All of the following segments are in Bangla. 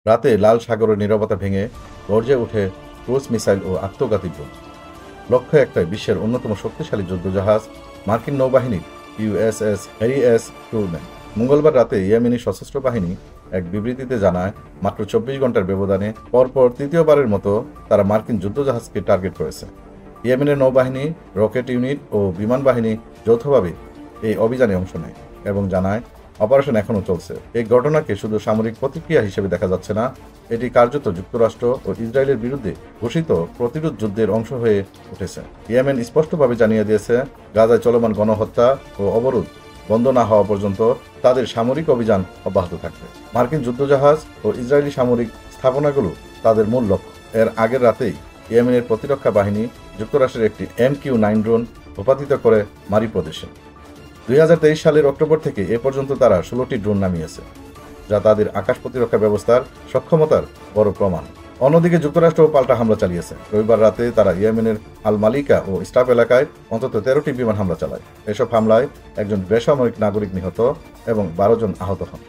রাতে লাল সাগরের নীরবতা ভেঙে গর্জে ওঠে ক্রুজ মিসাইল ও আত্মঘাতী ড্রোন। লক্ষ্য একটাই, বিশ্বের অন্যতম শক্তিশালী যুদ্ধজাহাজ মার্কিন নৌবাহিনীর ইউএসএস হ্যারি এস ট্রুম্যান। মঙ্গলবার রাতে ইয়েমেনি সশস্ত্র বাহিনী এক বিবৃতিতে জানায়, মাত্র ২৪ ঘন্টার ব্যবধানে পরপর তৃতীয়বারের মতো তারা মার্কিন যুদ্ধজাহাজকে টার্গেট করেছে। ইয়েমেনের নৌবাহিনী, রকেট ইউনিট ও বিমান বাহিনী যৌথভাবে এই অভিযানে অংশ নেয় এবং জানায় অপারেশন এখনও চলছে। এই ঘটনাকে শুধু সামরিক প্রতিক্রিয়া হিসেবে দেখা যাচ্ছে না, এটি কার্যত যুক্তরাষ্ট্র ও ইসরায়েলের বিরুদ্ধে ঘোষিত প্রতিরোধ যুদ্ধের অংশ হয়ে উঠেছে। ইয়েমেন স্পষ্টভাবে জানিয়ে দিয়েছে, গাজায় চলমান গণহত্যা ও অবরোধ বন্ধ না হওয়া পর্যন্ত তাদের সামরিক অভিযান অব্যাহত থাকবে। মার্কিন যুদ্ধজাহাজ ও ইসরায়েলি সামরিক স্থাপনাগুলো তাদের মূল লক্ষ্য। এর আগের রাতেই ইয়েমেনের প্রতিরক্ষা বাহিনী যুক্তরাষ্ট্রের একটি MQ-9 ড্রোন ভূপাতিত করে মারি প্রদেশে। ২০২৩ সালের অক্টোবর থেকে এ পর্যন্ত তারা ১৬টি ড্রোন নামিয়েছে, যা তাদের আকাশ প্রতিরক্ষা ব্যবস্থার সক্ষমতার বড় প্রমাণ। অন্যদিকে যুক্তরাষ্ট্রও পাল্টা হামলা চালিয়েছে। রবিবার রাতে তারা ইয়েমেনের আল মালিকা ও স্টাফ এলাকায় অন্তত ১৩টি বিমান হামলা চালায়। এসব হামলায় একজন বেসামরিক নাগরিক নিহত এবং ১২ জন আহত হন।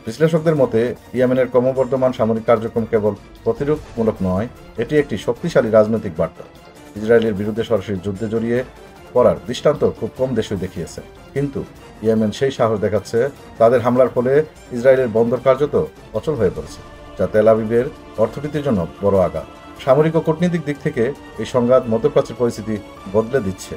বিশ্লেষকদের মতে, ইয়েমেনের ক্রমবর্ধমান সামরিক কার্যক্রম কেবল প্রতিরোধমূলক নয়, এটি একটি শক্তিশালী রাজনৈতিক বার্তা। ইসরায়েলের বিরুদ্ধে সরাসরি যুদ্ধে জড়িয়ে পড়ার দৃষ্টান্ত খুব কম দেশই দেখিয়েছে, কিন্তু ইয়েমেন সেই সাহস দেখাচ্ছে। তাদের হামলার ফলে ইসরায়েলের বন্দর কার্যত অচল হয়ে পড়েছে, যা তেল আবিবের অর্থনীতির জন্য বড় আঘাত। সামরিক ও কূটনৈতিক দিক থেকে এই সংঘাত মধ্যপ্রাচ্যের পরিস্থিতি বদলে দিচ্ছে।